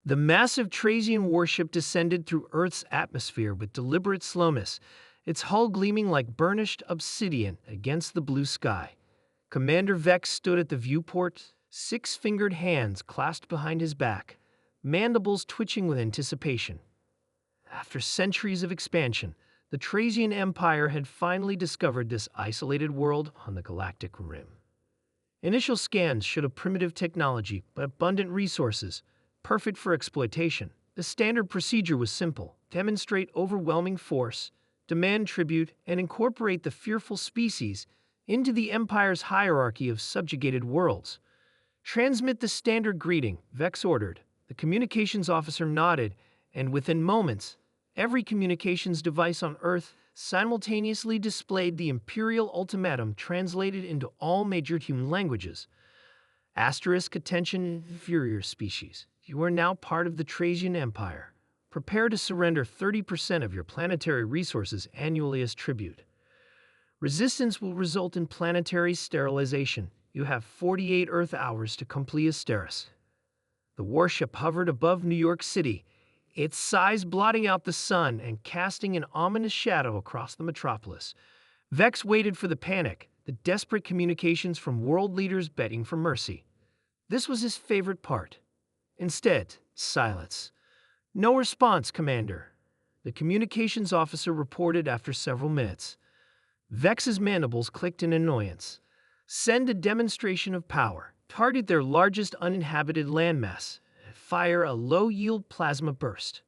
The massive Trazian warship descended through Earth's atmosphere with deliberate slowness, its hull gleaming like burnished obsidian against the blue sky. Commander Vex stood at the viewport, six-fingered hands clasped behind his back, mandibles twitching with anticipation. After centuries of expansion, the Trazian Empire had finally discovered this isolated world on the galactic rim. Initial scans showed a primitive technology but abundant resources, perfect for exploitation. The standard procedure was simple: demonstrate overwhelming force, demand tribute, and incorporate the fearful species into the Empire's hierarchy of subjugated worlds. Transmit the standard greeting, Vex ordered. The communications officer nodded, and within moments, every communications device on Earth simultaneously displayed the Imperial ultimatum translated into all major human languages. Asterisk attention, inferior species. You are now part of the Trazian Empire. Prepare to surrender 30% of your planetary resources annually as tribute. Resistance will result in planetary sterilization. You have 48 Earth hours to complete Asteris. The warship hovered above New York City, its size blotting out the sun and casting an ominous shadow across the metropolis. Vex waited for the panic, the desperate communications from world leaders begging for mercy. This was his favorite part. Instead, silence. No response, Commander. The communications officer reported after several minutes. Vex's mandibles clicked in annoyance. Send a demonstration of power. Target their largest uninhabited landmass. Fire a low-yield plasma burst.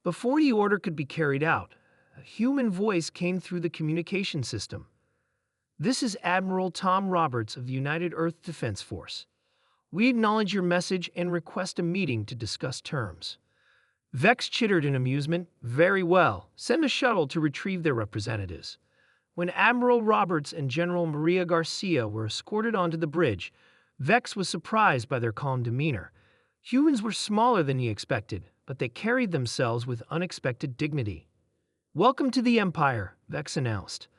Before the order could be carried out, a human voice came through the communication system. This is Admiral Tom Roberts of the United Earth Defense Force. We acknowledge your message and request a meeting to discuss terms. Vex chittered in amusement. Very well. Send a shuttle to retrieve their representatives. When Admiral Roberts and General Maria Garcia were escorted onto the bridge, Vex was surprised by their calm demeanor. Humans were smaller than he expected, but they carried themselves with unexpected dignity. Welcome to the Empire, Vex announced.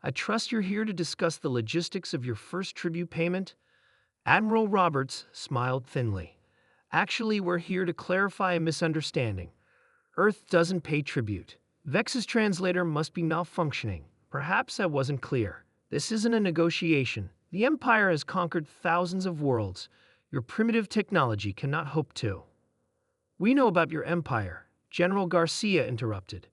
I trust you're here to discuss the logistics of your first tribute payment. Admiral Roberts smiled thinly. Actually, we're here to clarify a misunderstanding. Earth doesn't pay tribute. Vex's translator must be malfunctioning. Perhaps I wasn't clear. This isn't a negotiation. The Empire has conquered thousands of worlds. Your primitive technology cannot hope to. We know about your empire, General Garcia interrupted.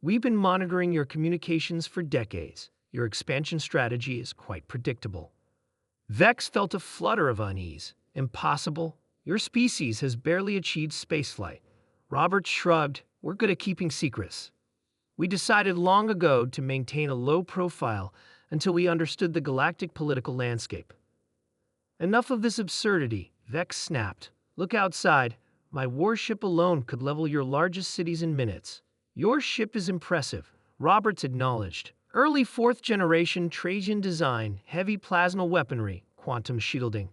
We've been monitoring your communications for decades. Your expansion strategy is quite predictable. Vex felt a flutter of unease. Impossible. Your species has barely achieved spaceflight. Roberts shrugged. We're good at keeping secrets. We decided long ago to maintain a low profile until we understood the galactic political landscape. Enough of this absurdity, Vex snapped. Look outside. My warship alone could level your largest cities in minutes. Your ship is impressive, Roberts acknowledged. Early fourth-generation Trazian design, heavy plasma weaponry, quantum shielding.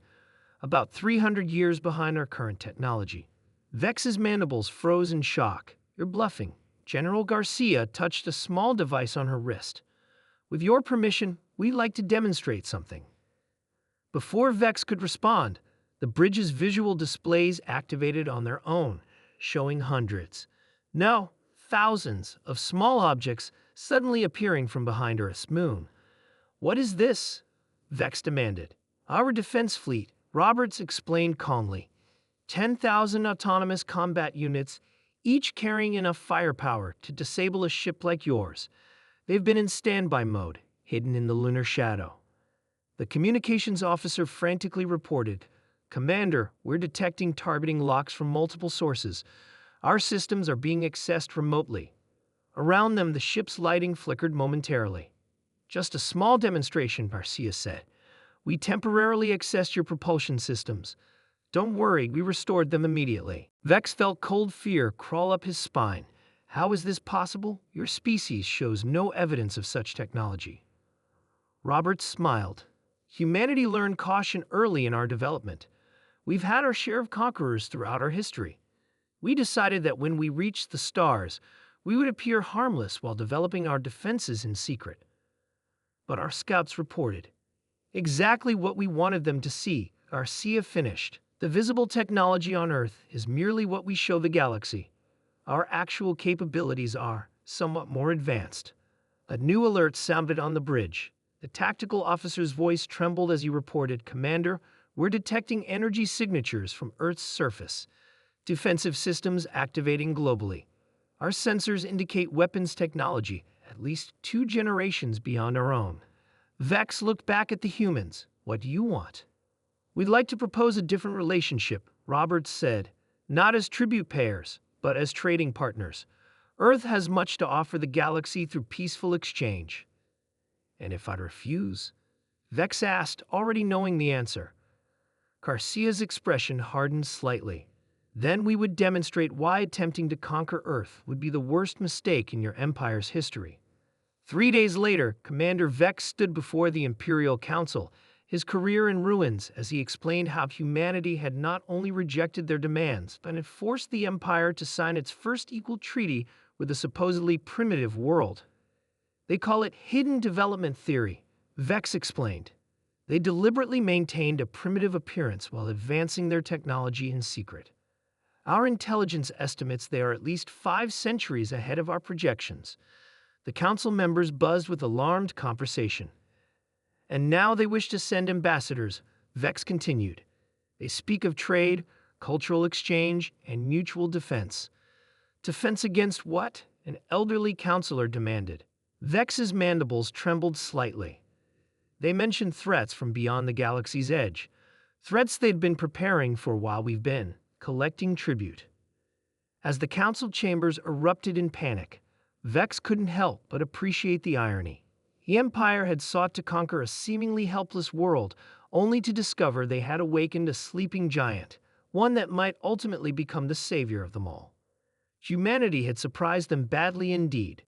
About 300 years behind our current technology. Vex's mandibles froze in shock. You're bluffing. General Garcia touched a small device on her wrist. With your permission, we'd like to demonstrate something. Before Vex could respond, the bridge's visual displays activated on their own, showing hundreds, no, thousands of small objects suddenly appearing from behind Earth's moon. What is this? Vex demanded. Our defense fleet, Roberts explained calmly. 10,000 autonomous combat units, each carrying enough firepower to disable a ship like yours. They've been in standby mode, hidden in the lunar shadow. The communications officer frantically reported, Commander, we're detecting targeting locks from multiple sources. Our systems are being accessed remotely. Around them, the ship's lighting flickered momentarily. Just a small demonstration, Garcia said. We temporarily accessed your propulsion systems. Don't worry, we restored them immediately. Vex felt cold fear crawl up his spine. How is this possible? Your species shows no evidence of such technology. Roberts smiled. Humanity learned caution early in our development. We've had our share of conquerors throughout our history. We decided that when we reached the stars, we would appear harmless while developing our defenses in secret. But our scouts reported exactly what we wanted them to see. Garcia finished. The visible technology on Earth is merely what we show the galaxy. Our actual capabilities are somewhat more advanced. A new alert sounded on the bridge. The tactical officer's voice trembled as he reported, "Commander, we're detecting energy signatures from Earth's surface. Defensive systems activating globally. Our sensors indicate weapons technology, at least 2 generations beyond our own." Vex looked back at the humans. "What do you want?" "We'd like to propose a different relationship," Roberts said. "Not as tribute payers, but as trading partners. Earth has much to offer the galaxy through peaceful exchange." "And if I refuse?" Vex asked, already knowing the answer. Garcia's expression hardened slightly. "Then we would demonstrate why attempting to conquer Earth would be the worst mistake in your empire's history." 3 days later, Commander Vex stood before the Imperial Council, his career in ruins, as he explained how humanity had not only rejected their demands, but had forced the Empire to sign its first equal treaty with a supposedly primitive world. "They call it hidden development theory," Vex explained. "They deliberately maintained a primitive appearance while advancing their technology in secret. Our intelligence estimates they are at least 5 centuries ahead of our projections." The council members buzzed with alarmed conversation. "And now they wish to send ambassadors," Vex continued. "They speak of trade, cultural exchange, and mutual defense." "Defense against what?" an elderly counselor demanded. Vex's mandibles trembled slightly. "They mentioned threats from beyond the galaxy's edge. Threats they'd been preparing for while we've been collecting tribute." As the council chambers erupted in panic, Vex couldn't help but appreciate the irony. The Empire had sought to conquer a seemingly helpless world, only to discover they had awakened a sleeping giant, one that might ultimately become the savior of them all. Humanity had surprised them badly indeed.